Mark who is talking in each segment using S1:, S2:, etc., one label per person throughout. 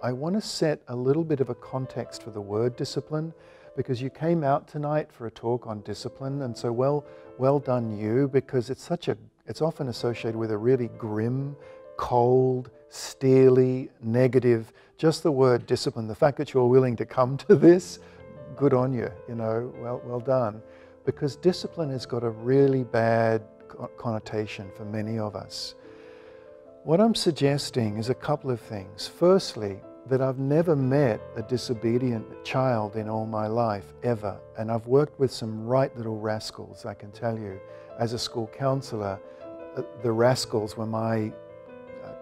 S1: I want to set a little bit of a context for the word discipline, because you came out tonight for a talk on discipline, and so well done you, because it's often associated with a really grim, cold, steely, negative. Just the word discipline, the fact that you're willing to come to this, good on you, well done. Because discipline has got a really bad connotation for many of us. What I'm suggesting is a couple of things. Firstly, that I've never met a disobedient child in all my life, ever. And I've worked with some right little rascals, I can tell you. As a school counselor, the rascals were my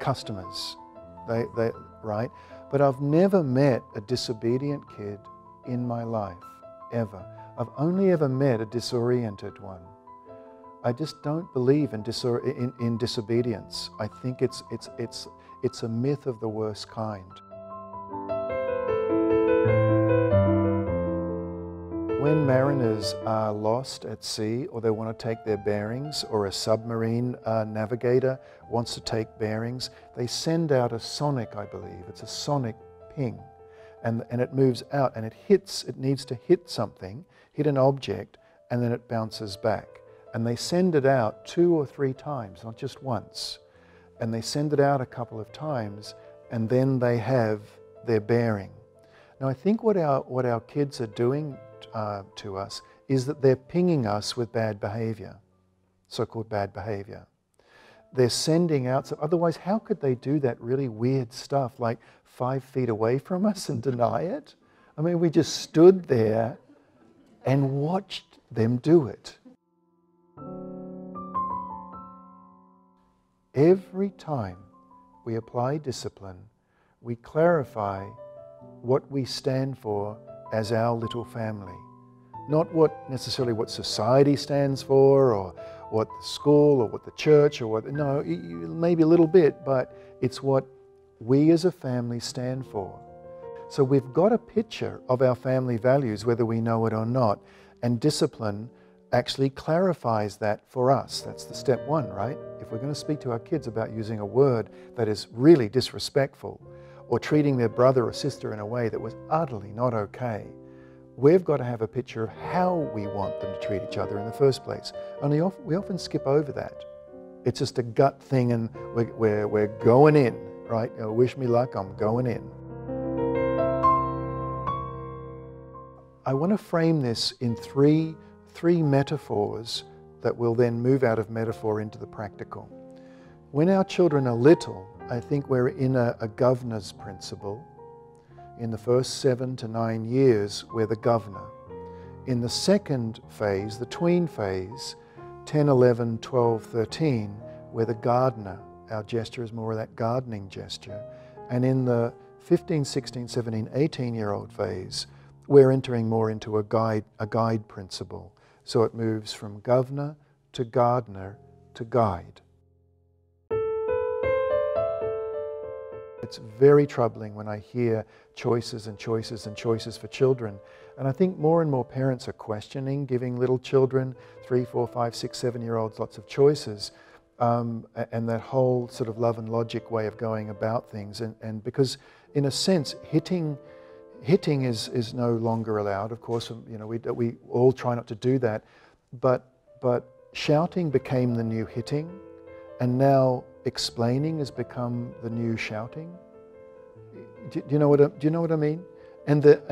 S1: customers, right? But I've never met a disobedient kid in my life, ever. I've only ever met a disoriented one. I just don't believe in disobedience. I think it's a myth of the worst kind. When mariners are lost at sea, or they want to take their bearings, or a submarine navigator wants to take bearings, they send out a sonic, I believe. It's a sonic ping. And it moves out, and it needs to hit something, hit an object, and then it bounces back. And they send it out 2 or 3 times, not just once. And they send it out a couple of times, and then they have their bearing. Now, I think what our kids are doing to us is that they're pinging us with bad behavior, so-called bad behavior. They're sending out, so otherwise how could they do that really weird stuff like 5 feet away from us and deny it? I mean, we just stood there and watched them do it. Every time we apply discipline, we clarify what we stand for as our little family. Not necessarily what society stands for, or what the school, or what the church, or what, no, maybe a little bit, but it's what we as a family stand for. So we've got a picture of our family values, whether we know it or not, and discipline actually clarifies that for us. That's the step one, right? If we're going to speak to our kids about using a word that is really disrespectful, or treating their brother or sister in a way that was utterly not okay, we've got to have a picture of how we want them to treat each other in the first place. Only we often skip over that. It's just a gut thing, and we're going in, right? Wish me luck, I'm going in. I want to frame this in three metaphors that will then move out of metaphor into the practical. When our children are little, I think we're in a governor's principle. In the first 7 to 9 years, we're the governor. In the second phase, the tween phase, 10, 11, 12, 13, we're the gardener. Our gesture is more of that gardening gesture. And in the 15, 16, 17, 18-year-old phase, we're entering more into a guide principle. So it moves from governor to gardener to guide. It's very troubling when I hear choices and choices and choices for children. And I think more and more parents are questioning giving little children, 3, 4, 5, 6, 7-year-olds, lots of choices. And that whole sort of love and logic way of going about things. And because in a sense, hitting is no longer allowed. Of course, we all try not to do that. But shouting became the new hitting. And now explaining has become the new shouting. Do you know what I mean? And that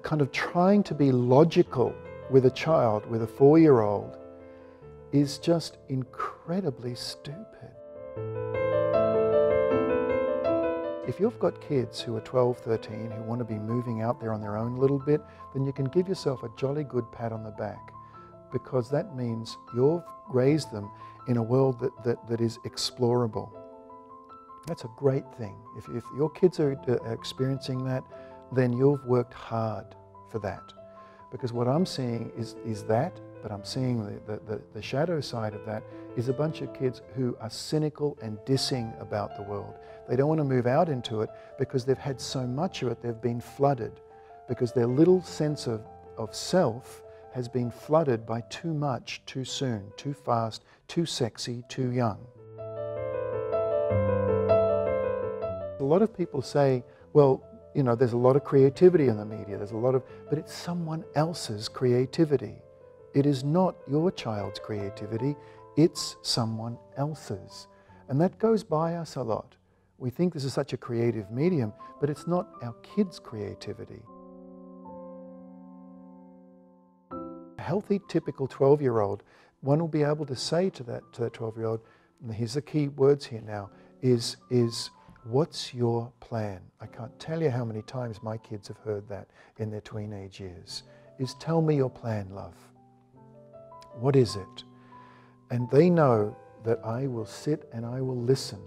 S1: kind of trying to be logical with a child, with a 4-year-old, is just incredibly stupid. If you've got kids who are 12, 13, who want to be moving out there on their own a little bit, then you can give yourself a jolly good pat on the back, because that means you've raised them in a world that is explorable. That's a great thing. If your kids are experiencing that, then you've worked hard for that. Because what I'm seeing is that, but I'm seeing the shadow side of that is a bunch of kids who are cynical and dissing about the world. They don't want to move out into it because they've had so much of it, they've been flooded. Because their little sense of self has been flooded by too much, too soon, too fast, too sexy, too young. lot of people say, well, you know, there's a lot of creativity in the media, but it's someone else's creativity. It is not your child's creativity, it's someone else's. And that goes by us a lot. We think this is such a creative medium, but it's not our kids' creativity. A healthy, typical 12-year-old, one will be able to say to that 12-year-old, and here's the key words here now, is what's your plan? I can't tell you how many times my kids have heard that in their teenage years. Is tell me your plan, love. What is it? And they know that I will sit and I will listen